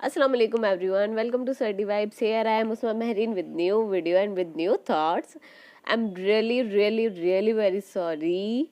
Assalamu alaikum everyone. Welcome to Surdy Vibes. Here I am Usma Mehreen with new video and with new thoughts. I'm really very sorry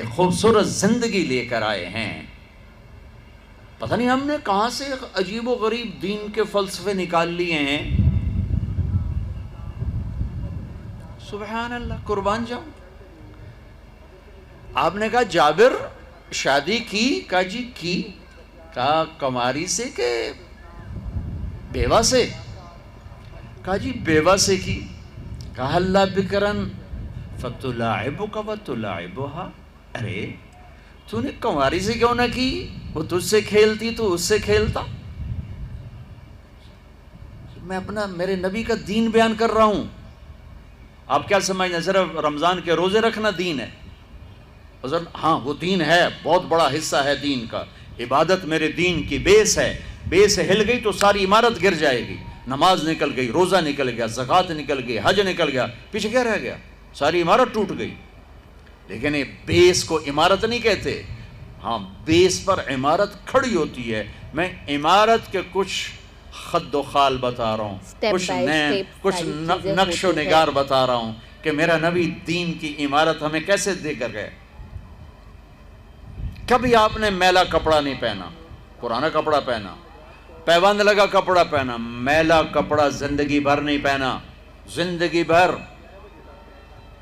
ایک خوبصورت زندگی لے کر آئے ہیں. پتہ نہیں ہم نے کہاں سے عجیب و غریب دین کے فلسفے نکال لیے ہیں. سبحان اللہ، قربان جاؤں. آپ نے کہا جابر شادی کی؟ کہا جی کی. کہا کنواری سے کہ بیوہ سے؟ کہا جی بیوہ سے کی. کہا اللہ بکرن فتلاعبک وتلاعبها. ارے تو نے کنواری سے کیوں نہ کی؟ وہ تجھ سے کھیلتی تو اس سے کھیلتا. میں اپنا میرے نبی کا دین بیان کر رہا ہوں. آپ کیا سمجھنا صرف رمضان کے روزے رکھنا دین ہے؟ ہاں وہ دین ہے، بہت بڑا حصہ ہے دین کا. عبادت میرے دین کی بیس ہے. بیس ہل گئی تو ساری عمارت گر جائے گی. نماز نکل گئی، روزہ نکل گیا، زکوٰۃ نکل گئی، حج نکل گیا، پیچھے کیا رہ گیا؟ ساری عمارت ٹوٹ گئی. لیکن یہ بیس کو عمارت نہیں کہتے. ہاں بیس پر عمارت کھڑی ہوتی ہے. میں عمارت کے کچھ خد و خال بتا رہا ہوں، کچھ نقش و نگار بتا رہا ہوں کہ میرا نبی دین کی عمارت ہمیں کیسے دے کر گئے. کبھی آپ نے میلا کپڑا نہیں پہنا، پرانا کپڑا پہنا، پیوند لگا کپڑا پہنا. میلا کپڑا زندگی بھر نہیں پہنا، زندگی بھر.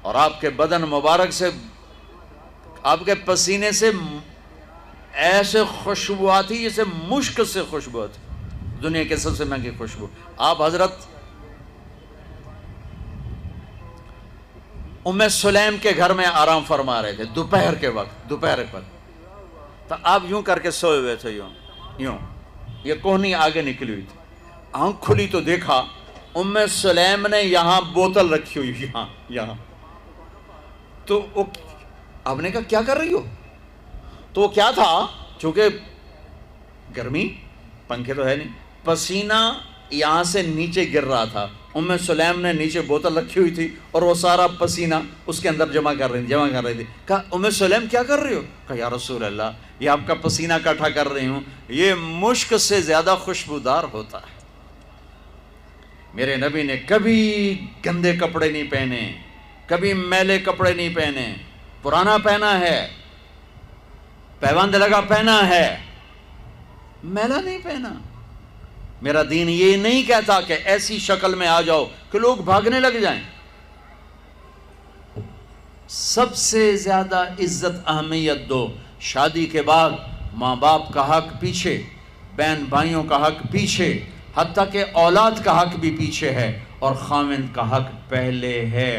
اور آپ کے بدن مبارک سے، آپ کے پسینے سے ایسے خوشبو آتی جیسے مشک سے خوشبو آتی، دنیا کے سب سے مہنگی خوشبو. آپ حضرت ام سلیم کے گھر میں آرام فرما رہے تھے دوپہر کے وقت. تو آپ یوں کر کے سوئے ہوئے تھے، یوں یہ کوہنی آگے نکلی ہوئی تھی. آنکھ کھلی تو دیکھا ام سلیم نے یہاں بوتل رکھی ہوئی، یہاں. تو آپ نے کہا کیا کر رہی ہو؟ تو وہ کیا تھا، چونکہ گرمی، پنکھے تو ہے نہیں، پسینہ یہاں سے نیچے گر رہا تھا. ام سلیم نے نیچے بوتل رکھی ہوئی تھی اور وہ سارا پسینہ اس کے اندر جمع کر رہی تھی. کہا ام سلیم کیا کر رہی ہو؟ کہا یا رسول اللہ یہ آپ کا پسینہ اکٹھا کر رہی ہوں، یہ مشک سے زیادہ خوشبودار ہوتا ہے. میرے نبی نے کبھی گندے کپڑے نہیں پہنے، کبھی میلے کپڑے نہیں پہنے. پرانا پہنا ہے، پیوند لگا پہنا ہے، میلا نہیں پہنا. میرا دین یہ نہیں کہتا کہ ایسی شکل میں آ جاؤ کہ لوگ بھاگنے لگ جائیں. سب سے زیادہ عزت اہمیت دو. شادی کے بعد ماں باپ کا حق پیچھے، بہن بھائیوں کا حق پیچھے، حتیٰ کہ اولاد کا حق بھی پیچھے ہے اور خاوند کا حق پہلے ہے.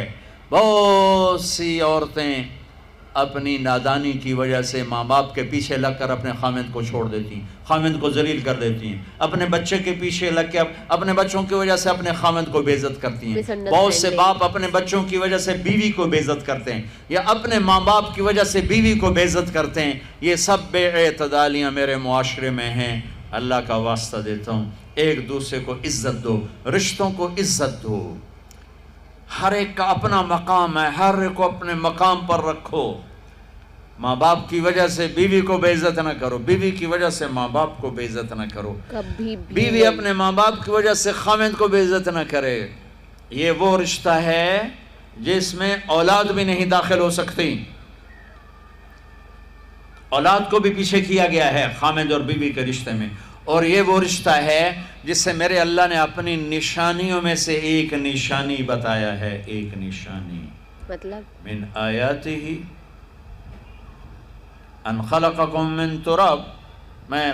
بہت سی عورتیں اپنی نادانی کی وجہ سے ماں باپ کے پیچھے لگ کر اپنے خاوند کو چھوڑ دیتی ہیں، خاوند کو ذلیل کر دیتی ہیں. اپنے بچے کے پیچھے لگ کے اپنے بچوں کی وجہ سے اپنے خاوند کو بے عزت کرتی ہیں. بہت سے باپ اپنے بچوں کی وجہ سے بیوی کو بے عزت کرتے ہیں، یا اپنے ماں باپ کی وجہ سے بیوی کو بے عزت کرتے ہیں. یہ سب بے اعتدالیاں میرے معاشرے میں ہیں. اللہ کا واسطہ دیتا ہوں، ایک دوسرے کو عزت دو، رشتوں کو عزت دو. ہر ایک کا اپنا مقام ہے، ہر ایک کو اپنے مقام پر رکھو. ماں باپ کی وجہ سے بیوی کو بے عزت نہ کرو، بیوی کی وجہ سے ماں باپ کو بے عزت نہ کرو. بیوی اپنے ماں باپ کی وجہ سے خاوند کو بے عزت نہ کرے. یہ وہ رشتہ ہے جس میں اولاد بھی نہیں داخل ہو سکتی. اولاد کو بھی پیچھے کیا گیا ہے خاوند اور بیوی کے رشتے میں. اور یہ وہ رشتہ ہے جس سے میرے اللہ نے اپنی نشانیوں میں سے ایک نشانی بتایا ہے. ایک نشانی مطلب من آیاتہ ان خلقکم من تراب. میں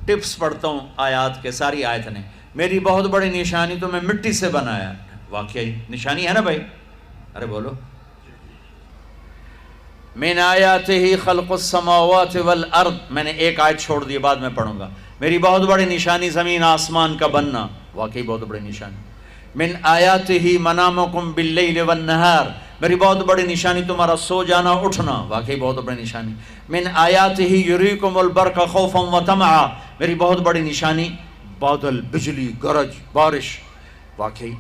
ٹپس پڑھتا ہوں آیات کے، ساری آیت نے. میری بہت بڑی نشانی تو میں مٹی سے بنایا. واقعی نشانی ہے نا بھائی؟ ارے بولو. من آیاتہ خلق السماوات والارض. میں نے ایک آیت چھوڑ دی، بعد میں پڑھوں گا. میری بہت بڑی نشانی زمین آسمان کا بننا. واقعی بہت بڑی نشانی. من آیاتہ منامکم باللیل والنہار. میری بہت بڑی نشانی تمہارا سو جانا اٹھنا. واقعی بہت بڑی نشانی. من آیاتہ یریکم البرق خوفا وطمعا. میری بہت بڑی نشانی بادل، بجلی، گرج، بارش. واقعی.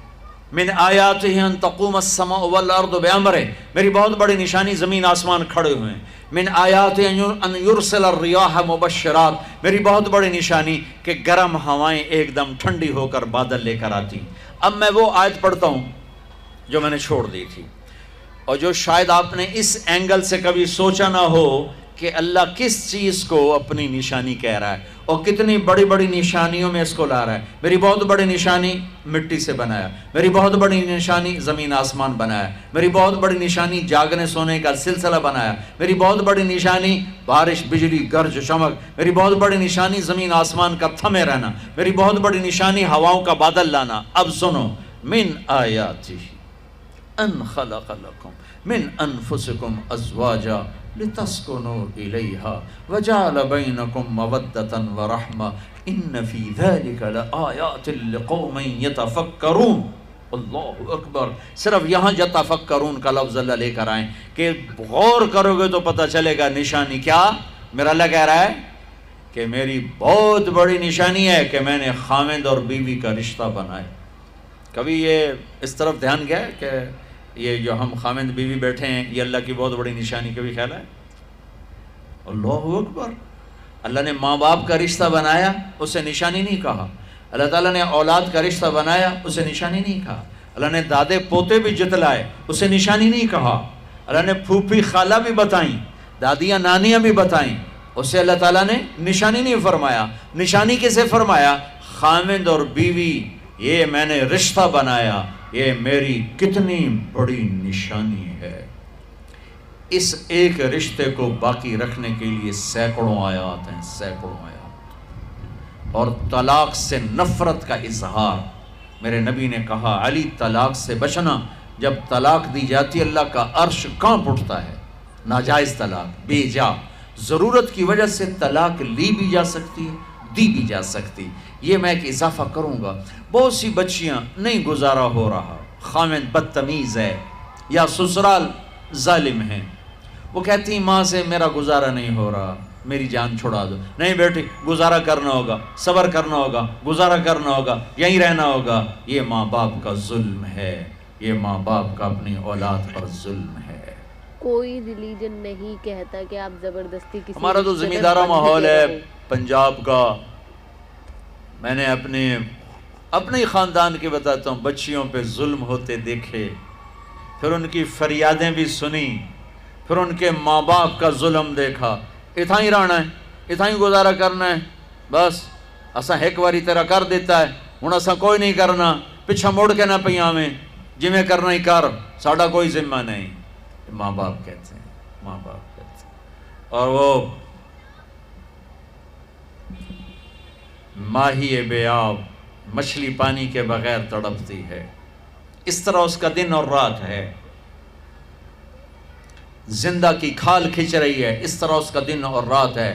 من آیاتہ ان تقوم السماء والارض بامرہ. میری بہت بڑی نشانی زمین آسمان کھڑے ہوئے ہیں. من آیاتہ ان یرسل الریاح مبشرات. میری بہت بڑی نشانی کہ گرم ہوائیں ایک دم ٹھنڈی ہو کر بادل لے کر آتی. اب میں وہ آیت پڑھتا ہوں جو میں نے چھوڑ دی تھی. اور جو شاید آپ نے اس اینگل سے کبھی سوچا نہ ہو کہ اللہ کس چیز کو اپنی نشانی کہہ رہا ہے اور کتنی بڑی بڑی نشانیوں میں اس کو لا رہا ہے. میری بہت بڑی نشانی مٹی سے بنایا, میری بہت بڑی نشانی زمین آسمان بنایا, میری بہت بڑی نشانی جاگنے سونے کا سلسلہ بنایا, میری بہت بڑی نشانی بارش بجلی گرج چمک, میری بہت بڑی نشانی زمین آسمان کا تھمے رہنا, میری بہت بڑی نشانی ہواؤں کا بادل لانا. اب سنو, من آیاتہ ان خلق لکم من انفسکم ازواجا لتسکنوا الیہا وجعل بینکم مودۃ ورحمہ ان فی ذلک لآیات لقوم یتفکرون. اللہ اکبر. صرف یہاں یتفکرون کا لفظ اللہ لے کر آئیں کہ غور کرو گے تو پتہ چلے گا نشانی کیا. میرا اللہ کہہ رہا ہے کہ میری بہت بڑی نشانی ہے کہ میں نے خامند اور بیوی کا رشتہ بنایا. کبھی یہ اس طرف دھیان گیا ہے کہ یہ جو ہم خامند بیوی بیٹھے ہیں یہ اللہ کی بہت بڑی نشانی, کبھی خیال ہے؟ اللہ اکبر. اللہ نے ماں باپ کا رشتہ بنایا, اسے نشانی نہیں کہا. اللہ تعالیٰ نے اولاد کا رشتہ بنایا, اسے نشانی نہیں کہا. اللہ نے دادے پوتے بھی جتلائے, اسے نشانی نہیں کہا. اللہ نے پھوپھی خالہ بھی بتائیں, دادیاں نانیاں بھی بتائیں, اسے اللہ تعالیٰ نے نشانی نہیں فرمایا. نشانی کسے فرمایا؟ خامند اور بیوی, یہ میں نے رشتہ بنایا, یہ میری کتنی بڑی نشانی ہے. اس ایک رشتے کو باقی رکھنے کے لیے سینکڑوں آیات ہیں, سینکڑوں آیات. اور طلاق سے نفرت کا اظہار. میرے نبی نے کہا علی طلاق سے بچنا. جب طلاق دی جاتی اللہ کا عرش کانپ اٹھتا ہے. ناجائز طلاق, بے جا, ضرورت کی وجہ سے طلاق لی بھی جا سکتی ہے, دی بھی جا سکتی. یہ میں ایک اضافہ کروں گا. بہت سی بچیاں نہیں گزارا ہو رہا, خامند بدتمیز ہے یا سسرال ظالم ہیں, وہ کہتی ہیں ماں سے میرا گزارا نہیں ہو رہا, میری جان چھڑا دو. نہیں بیٹی, گزارا کرنا ہوگا, صبر کرنا ہوگا, گزارا کرنا ہوگا, یہیں رہنا ہوگا. یہ ماں باپ کا ظلم ہے, یہ ماں باپ کا اپنی اولاد پر ظلم ہے. کوئی ریلیجن نہیں کہتا کہ آپ زبردستی کسی. ہمارا تو زمیندارہ ماحول ہے پنجاب کا. میں نے اپنے خاندان کے بتاتا ہوں, بچیوں پہ ظلم ہوتے دیکھے, پھر ان کی فریادیں بھی سنی, پھر ان کے ماں باپ کا ظلم دیکھا. اتھا ہی رہنا ہے, اتھا ہی گزارا کرنا ہے, بس اساں ایک باری تیرا کر دیتا ہے, ہن اساں کوئی نہیں کرنا, پچھا مڑ کے نہ پئی آویں, جویں کرنا ہی کر, ساڈا کوئی ذمہ نہیں. ماں باپ کہتے ہیں, ماں باپ کہتے ہیں. اور وہ ماہی بے آب مچھلی پانی کے بغیر تڑپتی ہے, اس طرح اس کا دن اور رات ہے. زندہ کی کھال کھچ رہی ہے, اس طرح اس کا دن اور رات ہے.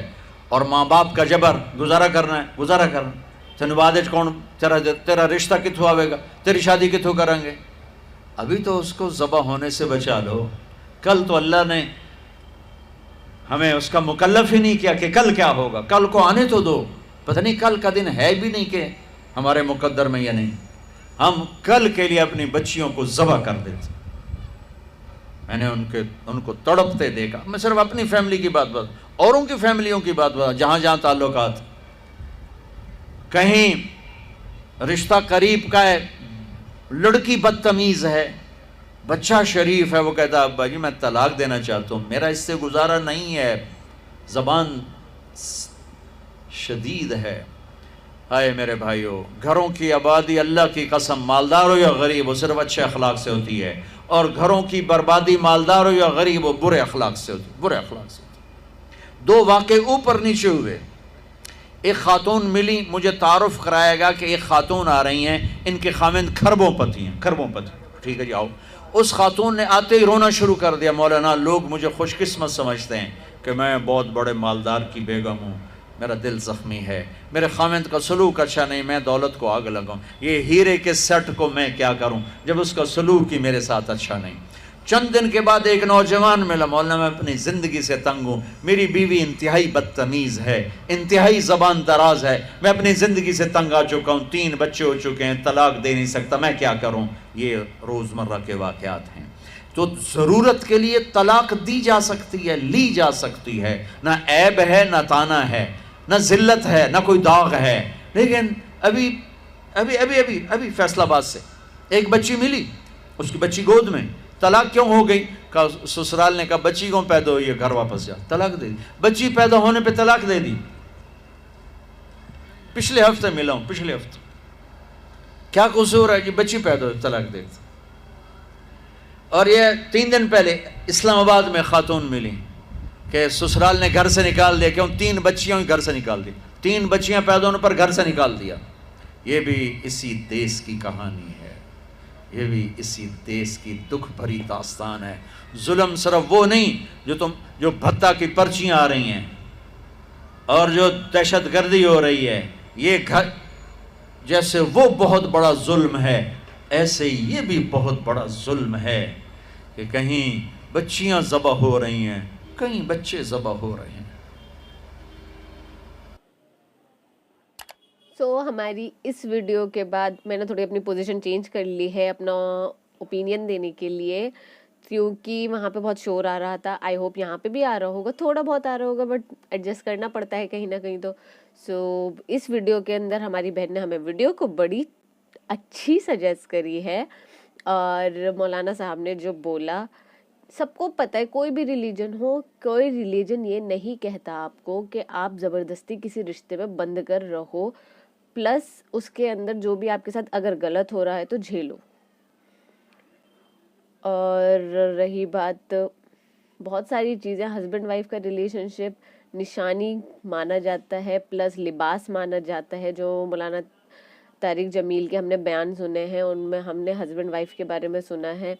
اور ماں باپ کا جبر, گزارا کرنا ہے, گزارا کرنا. تین بعد کون تیرا رشتہ کتوں آئے گا, تیری شادی کتوں کریں گے. ابھی تو اس کو ذبح ہونے سے بچا لو. کل تو اللہ نے ہمیں اس کا مکلف ہی نہیں کیا کہ کل کیا ہوگا, کل کو آنے تو دو. پتہ نہیں کل کا دن ہے بھی نہیں کہ ہمارے مقدر میں یا نہیں. ہم کل کے لیے اپنی بچیوں کو ذبح کر دیتے. میں نے ان کو تڑپتے دیکھا. میں صرف اپنی فیملی کی بات اوروں کی فیملیوں کی بات جہاں جہاں تعلقات. کہیں رشتہ قریب کا ہے, لڑکی بدتمیز ہے, بچہ شریف ہے, وہ کہتا ہے ابا جی میں طلاق دینا چاہتا ہوں, میرا اس سے گزارا نہیں ہے, زبان شدید ہے. آئے میرے بھائیو, گھروں کی آبادی اللہ کی قسم, مالدار ہو یا غریب ہو, صرف اچھے اخلاق سے ہوتی ہے. اور گھروں کی بربادی مالدار ہو یا غریب ہو, برے اخلاق سے ہوتی ہے, برے اخلاق سے ہوتی ہے. دو واقعے اوپر نیچے ہوئے. ایک خاتون ملی, مجھے تعارف کرایا گا کہ ایک خاتون آ رہی ہیں, ان کے خامند کھربوں پتی ہیں, کھربوں پتی. ٹھیک ہے جی آؤ. اس خاتون نے آتے ہی رونا شروع کر دیا, مولانا لوگ مجھے خوش قسمت سمجھتے ہیں کہ میں بہت بڑے مالدار کی بیگم ہوں, میرا دل زخمی ہے, میرے خامند کا سلوک اچھا نہیں, میں دولت کو آگ لگاؤں, یہ ہیرے کے سیٹ کو میں کیا کروں جب اس کا سلوک ہی میرے ساتھ اچھا نہیں. چند دن کے بعد ایک نوجوان ملا, مولانا میں اپنی زندگی سے تنگ ہوں, میری بیوی انتہائی بدتمیز ہے, انتہائی زبان دراز ہے, میں اپنی زندگی سے تنگ آ چکا ہوں, 3 بچے ہو چکے ہیں, طلاق دے نہیں سکتا, میں کیا کروں. یہ روزمرہ کے واقعات ہیں. تو ضرورت کے لیے طلاق دی جا سکتی ہے, لی جا سکتی ہے, نہ عیب ہے نہ تانا ہے, نہ ذلت ہے نہ کوئی داغ ہے. لیکن ابھی فیصلہ آباد سے ایک بچی ملی, اس کی بچی گود میں, طلاق کیوں ہو گئی؟ کہا سسرال نے کہا بچی کیوں پیدا ہوئی ہے، گھر واپس جا، طلاق دے دی. بچی پیدا ہونے پہ طلاق دے دی. پچھلے ہفتے ملا ہوں، پچھلے ہفتے. کیا قصور ہے کہ بچی پیدا ہوئی طلاق دے دی. اور یہ 3 دن پہلے اسلام آباد میں خاتون ملی کہ سسرال نے گھر سے نکال دیا. کیوں؟ 3 بچیاں گھر سے نکال دی. 3 بچیاں پیدا ہونے پر گھر سے نکال دیا. یہ بھی اسی دیس کی کہانی ہے، یہ بھی اسی دیس کی دکھ بھری داستان ہے. ظلم صرف وہ نہیں جو بھتہ کی پرچیاں آ رہی ہیں اور جو دہشت گردی ہو رہی ہے، یہ جیسے وہ بہت بڑا ظلم ہے، ایسے یہ بھی بہت بڑا ظلم ہے کہ کہیں بچیاں ذبح ہو رہی ہیں، کہیں بچے ذبح ہو رہے ہیں. ہماری اس ویڈیو کے بعد میں نے تھوڑی اپنی پوزیشن چینج کر لی ہے اپنا اوپینین دینے کے لیے، کیونکہ وہاں پہ بہت شور آ رہا تھا. آئی ہوپ یہاں پہ بھی آ رہا ہوگا، تھوڑا بہت آ رہا ہوگا، بٹ ایڈجسٹ کرنا پڑتا ہے کہیں نہ کہیں. تو اس ویڈیو کے اندر ہماری بہن نے ہمیں ویڈیو کو بڑی اچھی سجیسٹ کری ہے، اور مولانا صاحب نے جو بولا، سب کو پتہ ہے کوئی بھی ریلیجن ہو، کوئی ریلیجن یہ نہیں کہتا آپ کو کہ آپ زبردستی کسی رشتے میں بند کر رہو، پلس اس کے اندر جو بھی آپ کے ساتھ اگر غلط ہو رہا ہے تو جھیلو. اور رہی بات بہت ساری چیزیں، ہسبینڈ وائف کا ریلیشن شپ نشانی مانا جاتا ہے، پلس لباس مانا جاتا ہے. جو مولانا طارق جمیل کے ہم نے بیان سنے ہیں، ان میں ہم نے ہسبینڈ وائف کے بارے میں سنا ہے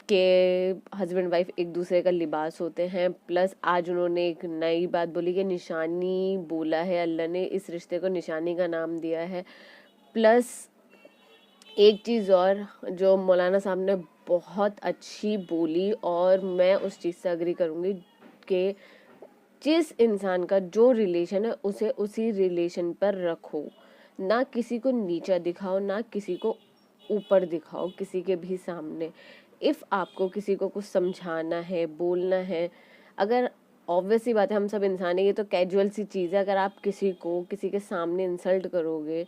کہ ہسبینڈ وائف ایک دوسرے کا لباس ہوتے ہیں. پلس آج انہوں نے ایک نئی بات بولی کہ نشانی بولا ہے، اللہ نے اس رشتے کو نشانی کا نام دیا ہے. پلس ایک چیز اور جو مولانا صاحب نے بہت اچھی بولی، اور میں اس چیز سے اگری کروں گی، کہ جس انسان کا جو ریلیشن ہے اسے اسی ریلیشن پر رکھو، نہ کسی کو نیچا دکھاؤ، نہ کسی کو اوپر دکھاؤ کسی کے بھی سامنے. آپ کو کسی کو کچھ سمجھانا ہے، بولنا ہے، اگر obvious سی بات ہے ہم سب انسان ہیں، یہ تو کیجول سی چیز ہے، اگر آپ کسی کو کسی کے سامنے انسلٹ کرو گے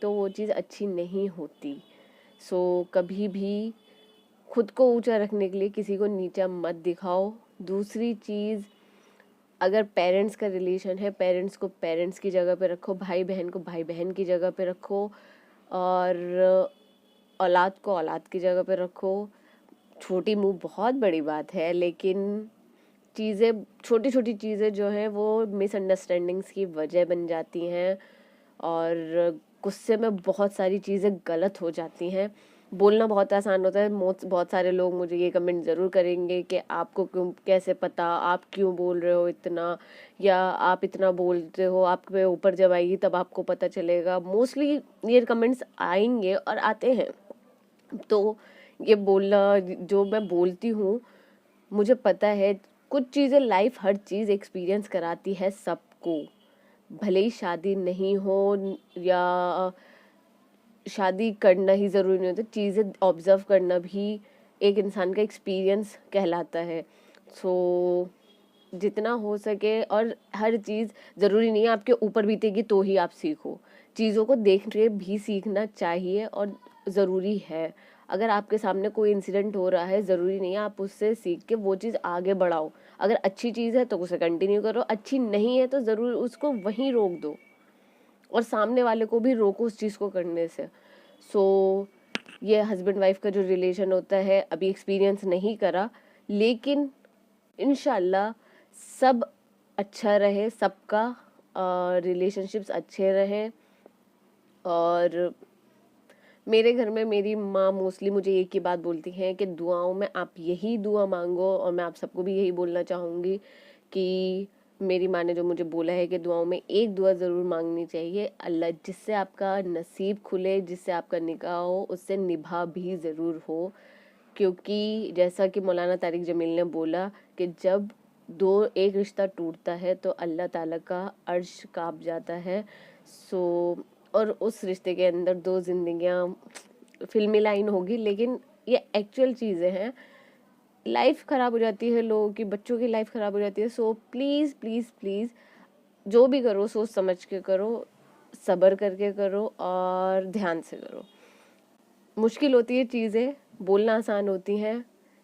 تو وہ چیز اچھی نہیں ہوتی. کبھی بھی خود کو اونچا رکھنے کے لیے کسی کو نیچا مت دکھاؤ. دوسری چیز، اگر پیرنٹس کا ریلیشن ہے، پیرنٹس کو پیرنٹس کی جگہ پہ رکھو، بھائی بہن کو بھائی بہن کی جگہ پہ رکھو، اور اولاد کو اولاد کی جگہ پہ رکھو. چھوٹی منہ بہت بڑی بات ہے، لیکن چیزیں، چھوٹی چھوٹی چیزیں جو ہیں وہ مس انڈرسٹینڈنگس کی وجہ بن جاتی ہیں، اور غصے میں بہت ساری چیزیں غلط ہو جاتی ہیں. بولنا بہت آسان ہوتا ہے. بہت سارے لوگ مجھے یہ کمنٹ ضرور کریں گے کہ آپ کو کیوں، کیسے پتا، آپ کیوں بول رہے ہو اتنا، یا آپ اتنا بولتے ہو، آپ کے اوپر جب آئے گی تب آپ کو پتہ چلے گا. موسٹلی یہ کمنٹس آئیں گے اور آتے ہیں. تو یہ بولنا، جو میں بولتی ہوں، مجھے پتہ ہے کچھ چیزیں، لائف ہر چیز ایکسپیرینس کراتی ہے سب کو، بھلے ہی شادی نہیں ہو یا شادی کرنا ہی ضروری نہیں ہوتا، چیزیں آبزرو کرنا بھی ایک انسان کا ایکسپیرینس کہلاتا ہے. جتنا ہو سکے، اور ہر چیز ضروری نہیں ہے آپ کے اوپر بیتے گی تو ہی آپ سیکھو، چیزوں کو دیکھ کے بھی سیکھنا چاہیے اور ضروری ہے. اگر آپ کے سامنے کوئی انسیڈنٹ ہو رہا ہے، ضروری نہیں ہے آپ اس سے سیکھ کے وہ چیز آگے بڑھاؤ. اگر اچھی چیز ہے تو اسے کنٹینیو کرو، اچھی نہیں ہے تو ضرور اس کو وہیں روک دو، اور سامنے والے کو بھی روکو اس چیز کو کرنے سے. یہ ہسبینڈ وائف کا جو ریلیشن ہوتا ہے، ابھی ایکسپیرینس نہیں کرا، لیکن انشاءاللہ سب اچھا رہے، سب کا ریلیشن شپس اچھے رہیں. اور میرے گھر میں میری ماں موسٹلی مجھے ایک ہی بات بولتی ہیں کہ دعاؤں میں آپ یہی دعا مانگو، اور میں آپ سب کو بھی یہی بولنا چاہوں گی کہ میری ماں نے جو مجھے بولا ہے کہ دعاؤں میں ایک دعا ضرور مانگنی چاہیے، اللہ جس سے آپ کا نصیب کھلے، جس سے آپ کا نکاح ہو، اس سے نبھا بھی ضرور ہو. کیونکہ جیسا کہ مولانا طارق جمیل نے بولا کہ جب ایک رشتہ ٹوٹتا ہے تو اللہ تعالیٰ کا عرش کانپ جاتا ہے. اور اس رشتے کے اندر 2 زندگیاں، فلمی لائن ہوگی لیکن یہ ایکچوئل چیزیں ہیں. لائف خراب ہو جاتی ہے لوگوں کی، بچوں کی لائف خراب ہو جاتی ہے. پلیز پلیز پلیز جو بھی کرو سوچ سمجھ کے کرو، صبر کر کے کرو، اور دھیان سے کرو. مشکل ہوتی ہے چیزیں، بولنا آسان ہوتی ہیں،